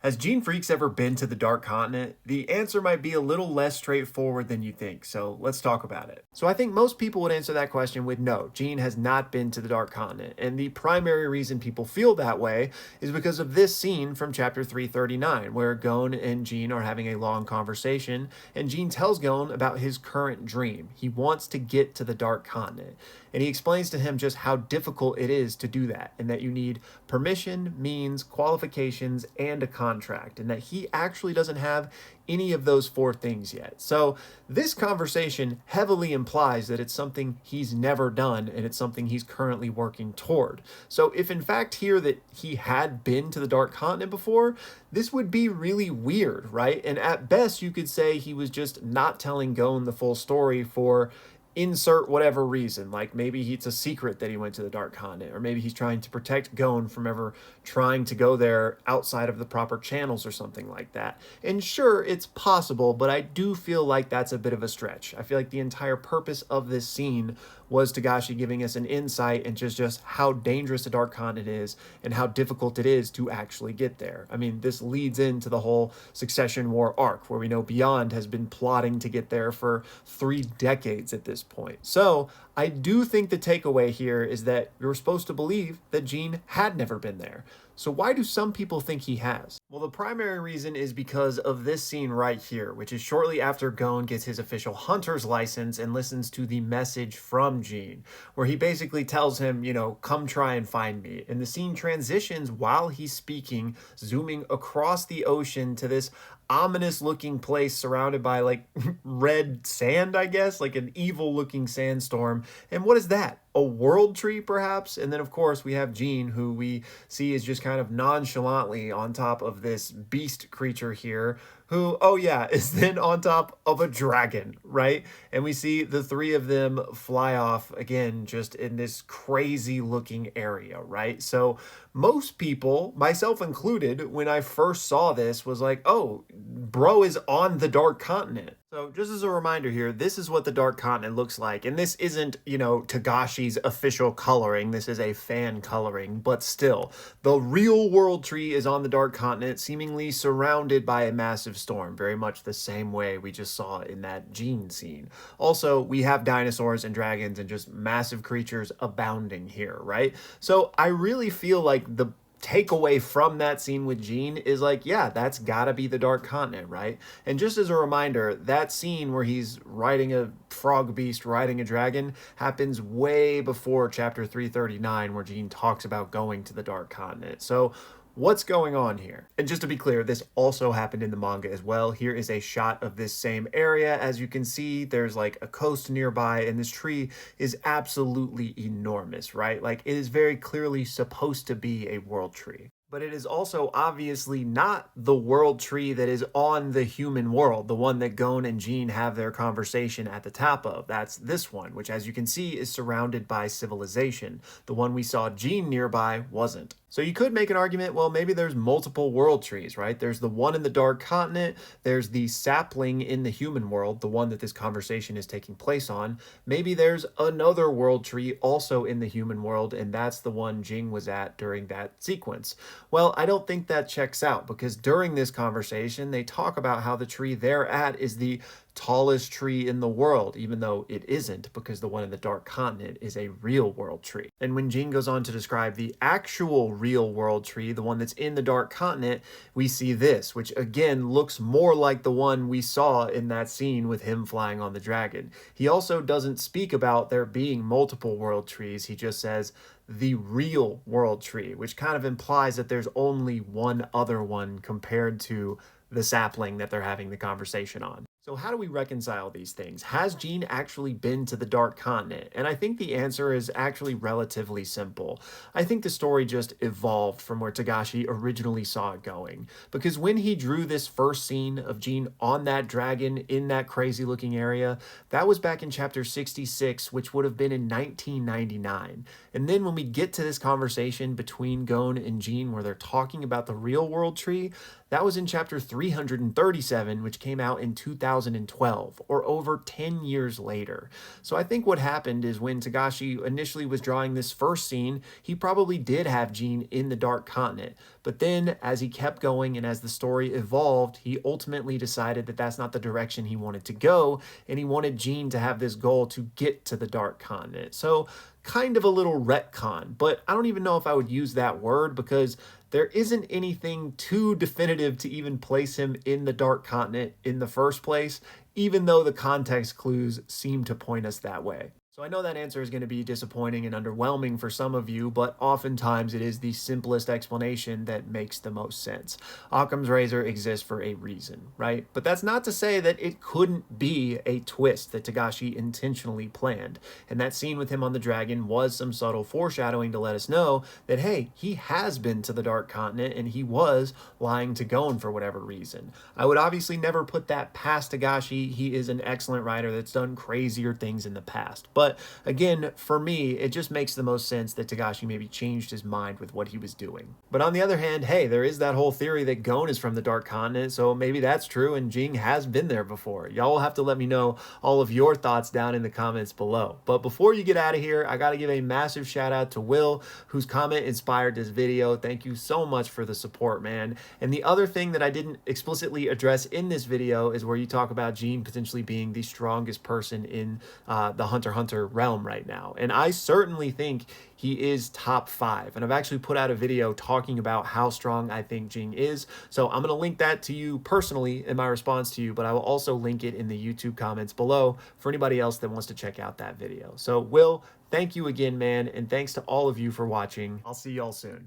Has Ging Freecs ever been to the Dark Continent? The answer might be a little less straightforward than you think, so let's talk about it. So I think most people would answer that question with no, Ging has not been to the Dark Continent, and the primary reason people feel that way is because of this scene from chapter 339, where Gon and Ging are having a long conversation, and Ging tells Gon about his current dream. He wants to get to the Dark Continent, and he explains to him just how difficult it is to do that, and that you need permission, means, qualifications, and a contract, and that he actually doesn't have any of those four things yet. So this conversation heavily implies that it's something he's never done and it's something he's currently working toward. So if in fact here that he had been to the Dark Continent before, this would be really weird, right? And at best you could say he was just not telling Gon the full story for insert whatever reason, like maybe it's a secret that he went to the Dark Continent, or maybe he's trying to protect Gon from ever trying to go there outside of the proper channels or something like that. And sure, it's possible, but I do feel like that's a bit of a stretch. I feel like the entire purpose of this scene was Togashi giving us an insight into just how dangerous the Dark Continent is and how difficult it is to actually get there. I mean, this leads into the whole Succession War arc, where we know Beyond has been plotting to get there for 3 decades at this point. So I do think the takeaway here is that you're supposed to believe that Ging had never been there. So why do some people think he has? Well, the primary reason is because of this scene right here, which is shortly after Gon gets his official hunter's license and listens to the message from Ging, where he basically tells him, come try and find me. And the scene transitions while he's speaking, zooming across the ocean to this ominous looking place surrounded by like red sand, I guess, like an evil looking sandstorm. And what is that? A world tree, perhaps? And then, of course, we have Ging, who we see is just kind of nonchalantly on top of this beast creature here, who, oh yeah, is then on top of a dragon, right? And we see the three of them fly off, again, just in this crazy looking area, right? So most people, myself included, when I first saw this, was like, oh, bro is on the Dark Continent. So just as a reminder here, this is what the Dark Continent looks like. And this isn't, Togashi's official coloring. This is a fan coloring, but still, the real world tree is on the Dark Continent, seemingly surrounded by a massive storm, very much the same way we just saw in that Ging scene. Also, we have dinosaurs and dragons and just massive creatures abounding here, right? So I really feel like the takeaway from that scene with Ging is like, yeah, that's gotta be the Dark Continent, right? And just as a reminder, that scene where he's riding a frog beast, riding a dragon, happens way before chapter 339, where Ging talks about going to the Dark Continent. So what's going on here? And just to be clear, this also happened in the manga as well. Here is a shot of this same area. As you can see, there's like a coast nearby, and this tree is absolutely enormous, right? Like, it is very clearly supposed to be a world tree. But it is also obviously not the world tree that is on the human world, the one that Gon and Ging have their conversation at the top of. That's this one, which, as you can see, is surrounded by civilization. The one we saw Ging nearby wasn't. So you could make an argument, well, maybe there's multiple world trees, right? There's the one in the Dark Continent, there's the sapling in the human world, the one that this conversation is taking place on. Maybe there's another world tree also in the human world, and that's the one Ging was at during that sequence. Well, I don't think that checks out, because during this conversation, they talk about how the tree they're at is the tallest tree in the world, even though it isn't, because the one in the Dark Continent is a real world tree. And when Ging goes on to describe the actual real world tree, the one that's in the Dark Continent, we see this, which again looks more like the one we saw in that scene with him flying on the dragon. He also doesn't speak about there being multiple world trees. He just says the real world tree, which kind of implies that there's only one other one compared to the sapling that they're having the conversation on. So how do we reconcile these things? Has Ging actually been to the Dark Continent? And I think the answer is actually relatively simple. I think the story just evolved from where Togashi originally saw it going. Because when he drew this first scene of Ging on that dragon in that crazy looking area, that was back in chapter 66, which would have been in 1999. And then when we get to this conversation between Gon and Ging where they're talking about the real world tree, that was in chapter 337, which came out in 2000. 2012, or over 10 years later. So I think what happened is when Togashi initially was drawing this first scene, he probably did have Ging in the Dark Continent. But then as he kept going and as the story evolved, he ultimately decided that that's not the direction he wanted to go, and he wanted Ging to have this goal to get to the Dark Continent. So kind of a little retcon, but I don't even know if I would use that word because there isn't anything too definitive to even place him in the Dark Continent in the first place, even though the context clues seem to point us that way. So I know that answer is going to be disappointing and underwhelming for some of you, but oftentimes it is the simplest explanation that makes the most sense. Occam's razor exists for a reason, right? But that's not to say that it couldn't be a twist that Togashi intentionally planned. And that scene with him on the dragon was some subtle foreshadowing to let us know that, hey, he has been to the Dark Continent and he was lying to Gon for whatever reason. I would obviously never put that past Togashi. He is an excellent writer that's done crazier things in the past. But again, for me, it just makes the most sense that Togashi maybe changed his mind with what he was doing. But on the other hand, hey, there is that whole theory that Gon is from the Dark Continent, so maybe that's true and Ging has been there before. Y'all will have to let me know all of your thoughts down in the comments below. But before you get out of here, I gotta give a massive shout out to Will, whose comment inspired this video. Thank you so much for the support, man. And the other thing that I didn't explicitly address in this video is where you talk about Ging potentially being the strongest person in the hunter realm right now. And I certainly think he is top 5. And I've actually put out a video talking about how strong I think Ging is. So I'm going to link that to you personally in my response to you, but I will also link it in the YouTube comments below for anybody else that wants to check out that video. So Will, thank you again, man. And thanks to all of you for watching. I'll see y'all soon.